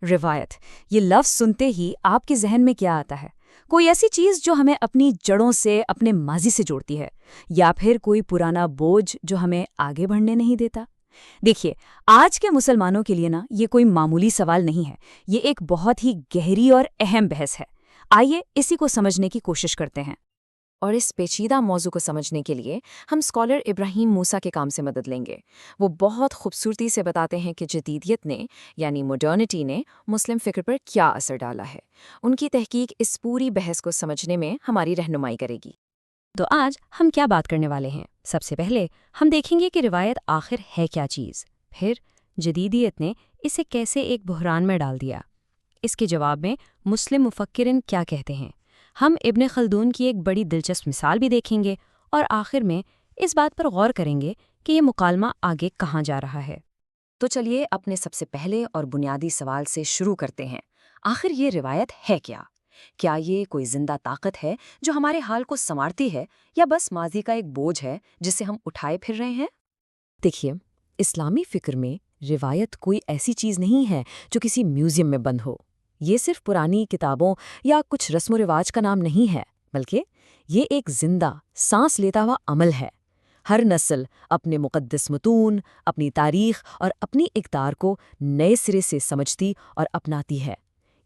روایت، یہ لفظ سنتے ہی آپ کے ذہن میں کیا آتا ہے؟ کوئی ایسی چیز جو ہمیں اپنی جڑوں سے، اپنے ماضی سے جوڑتی ہے، یا پھر کوئی پرانا بوجھ جو ہمیں آگے بڑھنے نہیں دیتا؟ دیکھیے، آج کے مسلمانوں کے لیے یہ کوئی معمولی سوال نہیں ہے، یہ ایک بہت ہی گہری اور اہم بحث ہے۔ آئیے اسی کو سمجھنے کی کوشش کرتے ہیں۔ اور اس پیچیدہ موضوع کو سمجھنے کے لیے ہم اسکالر ابراہیم موسیٰ کے کام سے مدد لیں گے۔ وہ بہت خوبصورتی سے بتاتے ہیں کہ جدیدیت نے یعنی ماڈرنٹی نے مسلم فکر پر کیا اثر ڈالا ہے۔ ان کی تحقیق اس پوری بحث کو سمجھنے میں ہماری رہنمائی کرے گی۔ تو آج ہم کیا بات کرنے والے ہیں؟ سب سے پہلے ہم دیکھیں گے کہ روایت آخر ہے کیا چیز، پھر جدیدیت نے اسے کیسے ایک بحران میں ڈال دیا۔ اس کے جواب میں مسلم مفکرین کیا کہتے ہیں۔ ہم ابن خلدون کی ایک بڑی دلچسپ مثال بھی دیکھیں گے، اور آخر میں اس بات پر غور کریں گے کہ یہ مکالمہ آگے کہاں جا رہا ہے۔ تو چلیے اپنے سب سے پہلے اور بنیادی سوال سے شروع کرتے ہیں۔ آخر یہ روایت ہے کیا؟ کیا یہ کوئی زندہ طاقت ہے جو ہمارے حال کو سنوارتی ہے، یا بس ماضی کا ایک بوجھ ہے جسے ہم اٹھائے پھر رہے ہیں؟ دیکھیے، اسلامی فکر میں روایت کوئی ایسی چیز نہیں ہے جو کسی میوزیم میں بند ہو۔ یہ صرف پرانی کتابوں یا کچھ رسم و رواج کا نام نہیں ہے، بلکہ یہ ایک زندہ، سانس لیتا ہوا عمل ہے۔ ہر نسل اپنے مقدس متون، اپنی تاریخ اور اپنی اقدار کو نئے سرے سے سمجھتی اور اپناتی ہے۔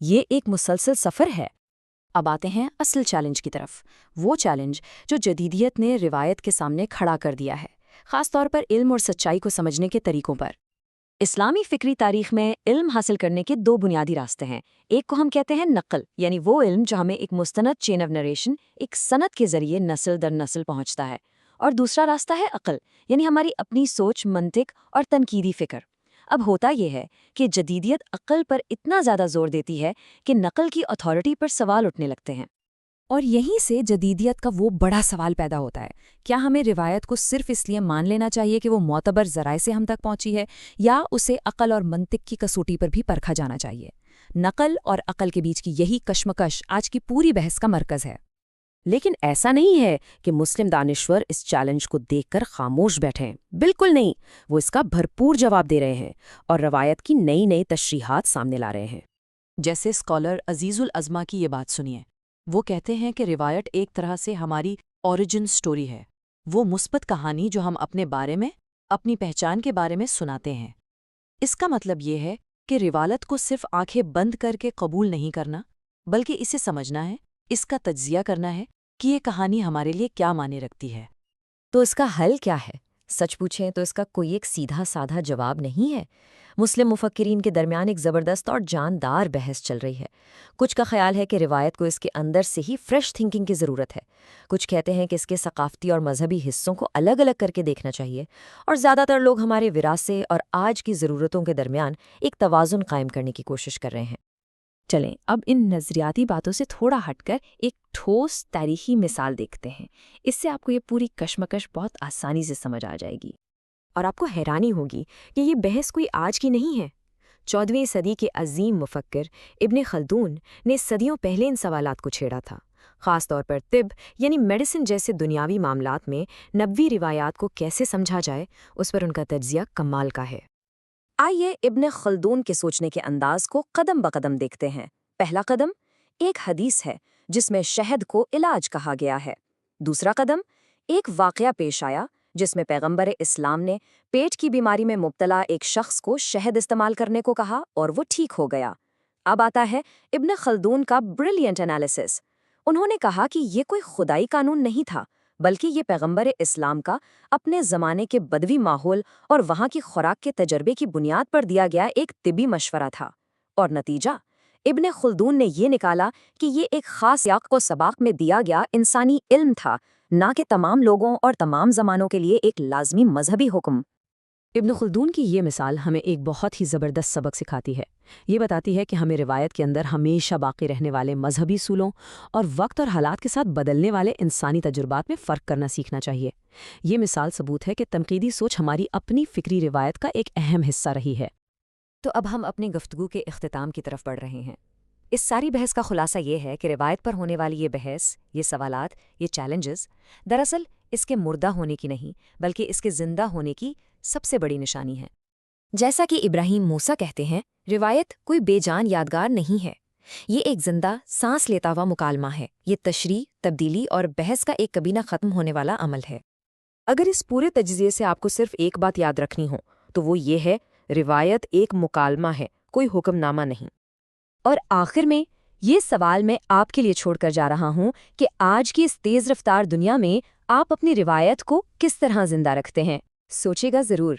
یہ ایک مسلسل سفر ہے۔ اب آتے ہیں اصل چیلنج کی طرف، وہ چیلنج جو جدیدیت نے روایت کے سامنے کھڑا کر دیا ہے، خاص طور پر علم اور سچائی کو سمجھنے کے طریقوں پر۔ اسلامی فکری تاریخ میں علم حاصل کرنے کے دو بنیادی راستے ہیں۔ ایک کو ہم کہتے ہیں نقل، یعنی وہ علم جو ہمیں ایک مستند چین آف نریشن، ایک سند کے ذریعے نسل در نسل پہنچتا ہے۔ اور دوسرا راستہ ہے عقل، یعنی ہماری اپنی سوچ، منطق اور تنقیدی فکر۔ اب ہوتا یہ ہے کہ جدیدیت عقل پر اتنا زیادہ زور دیتی ہے کہ نقل کی اتھارٹی پر سوال اٹھنے لگتے ہیں۔ اور یہیں سے جدیدیت کا وہ بڑا سوال پیدا ہوتا ہے، کیا ہمیں روایت کو صرف اس لیے مان لینا چاہیے کہ وہ معتبر ذرائع سے ہم تک پہنچی ہے، یا اسے عقل اور منطق کی کسوٹی پر بھی پرکھا جانا چاہیے؟ نقل اور عقل کے بیچ کی یہی کشمکش آج کی پوری بحث کا مرکز ہے۔ لیکن ایسا نہیں ہے کہ مسلم دانشور اس چیلنج کو دیکھ کر خاموش بیٹھیں، بالکل نہیں۔ وہ اس کا بھرپور جواب دے رہے ہیں اور روایت کی نئی نئی تشریحات سامنے لا رہے ہیں۔ جیسے اسکالر عزیز الازما کی یہ بات سنیے۔ وہ کہتے ہیں کہ روایت ایک طرح سے ہماری اوریجن سٹوری ہے، وہ مثبت کہانی جو ہم اپنے بارے میں، اپنی پہچان کے بارے میں سناتے ہیں۔ اس کا مطلب یہ ہے کہ روایت کو صرف آنکھیں بند کر کے قبول نہیں کرنا، بلکہ اسے سمجھنا ہے، اس کا تجزیہ کرنا ہے کہ یہ کہانی ہمارے لیے کیا معنی رکھتی ہے۔ تو اس کا حل کیا ہے؟ سچ پوچھیں تو اس کا کوئی ایک سیدھا سادھا جواب نہیں ہے۔ مسلم مفکرین کے درمیان ایک زبردست اور جاندار بحث چل رہی ہے۔ کچھ کا خیال ہے کہ روایت کو اس کے اندر سے ہی فریش تھنکنگ کی ضرورت ہے۔ کچھ کہتے ہیں کہ اس کے ثقافتی اور مذہبی حصوں کو الگ الگ کر کے دیکھنا چاہیے، اور زیادہ تر لوگ ہمارے وراثے اور آج کی ضرورتوں کے درمیان ایک توازن قائم کرنے کی کوشش کر رہے ہیں۔ چلیں اب ان نظریاتی باتوں سے تھوڑا ہٹ کر ایک ٹھوس تاریخی مثال دیکھتے ہیں۔ اس سے آپ کو یہ پوری کشمکش بہت آسانی سے سمجھ آ جائے گی، اور آپ کو حیرانی ہوگی کہ یہ بحث کوئی آج کی نہیں ہے۔ 14ویں صدی کے عظیم مفکر ابن خلدون نے صدیوں پہلے ان سوالات کو چھیڑا تھا، خاص طور پر طب یعنی میڈیسن جیسے دنیاوی معاملات میں نبوی روایات کو کیسے سمجھا جائے، اس پر ان کا تجزیہ کمال کا ہے۔ آئیے ابن خلدون کے سوچنے کے انداز کو قدم بقدم دیکھتے ہیں۔ پہلا قدم ایک حدیث ہے جس میں شہد کو علاج کہا گیا ہے۔ دوسرا قدم ایک واقعہ پیش آیا جس میں پیغمبر اسلام نے پیٹ کی بیماری میں مبتلا ایک شخص کو شہد استعمال کرنے کو کہا اور وہ ٹھیک ہو گیا۔ اب آتا ہے ابن خلدون کا بریلینٹ انالیسس۔ انہوں نے کہا کہ یہ کوئی خدائی قانون نہیں تھا، بلکہ یہ پیغمبر اسلام کا اپنے زمانے کے بدوی ماحول اور وہاں کی خوراک کے تجربے کی بنیاد پر دیا گیا ایک طبی مشورہ تھا۔ اور نتیجہ ابن خلدون نے یہ نکالا کہ یہ ایک خاص سیاق و سباق میں دیا گیا انسانی علم تھا، نہ کہ تمام لوگوں اور تمام زمانوں کے لیے ایک لازمی مذہبی حکم۔ ابن خلدون کی یہ مثال ہمیں ایک بہت ہی زبردست سبق سکھاتی ہے۔ یہ بتاتی ہے کہ ہمیں روایت کے اندر ہمیشہ باقی رہنے والے مذہبی اصولوں اور وقت اور حالات کے ساتھ بدلنے والے انسانی تجربات میں فرق کرنا سیکھنا چاہیے۔ یہ مثال ثبوت ہے کہ تنقیدی سوچ ہماری اپنی فکری روایت کا ایک اہم حصہ رہی ہے۔ تو اب ہم اپنی گفتگو کے اختتام کی طرف بڑھ رہے ہیں۔ اس ساری بحث کا خلاصہ یہ ہے کہ روایت پر ہونے والی یہ بحث، یہ سوالات، یہ چیلنجز دراصل اس کے مردہ ہونے کی نہیں، بلکہ اس کے زندہ ہونے کی سب سے بڑی نشانی ہے۔ جیسا کہ ابراہیم موسیٰ کہتے ہیں، روایت کوئی بے جان یادگار نہیں ہے، یہ ایک زندہ سانس لیتا ہوا مکالمہ ہے، یہ تشریح، تبدیلی اور بحث کا ایک کبھی نہ ختم ہونے والا عمل ہے۔ اگر اس پورے تجزیے سے آپ کو صرف ایک بات یاد رکھنی ہو تو وہ یہ ہے، روایت ایک مکالمہ ہے، کوئی حکم نامہ نہیں۔ اور آخر میں یہ سوال میں آپ کے لیے چھوڑ کر جا رہا ہوں کہ آج کی اس تیز رفتار دنیا میں آپ اپنی روایت کو کس طرح زندہ رکھتے ہیں؟ سوچے گا ضرور۔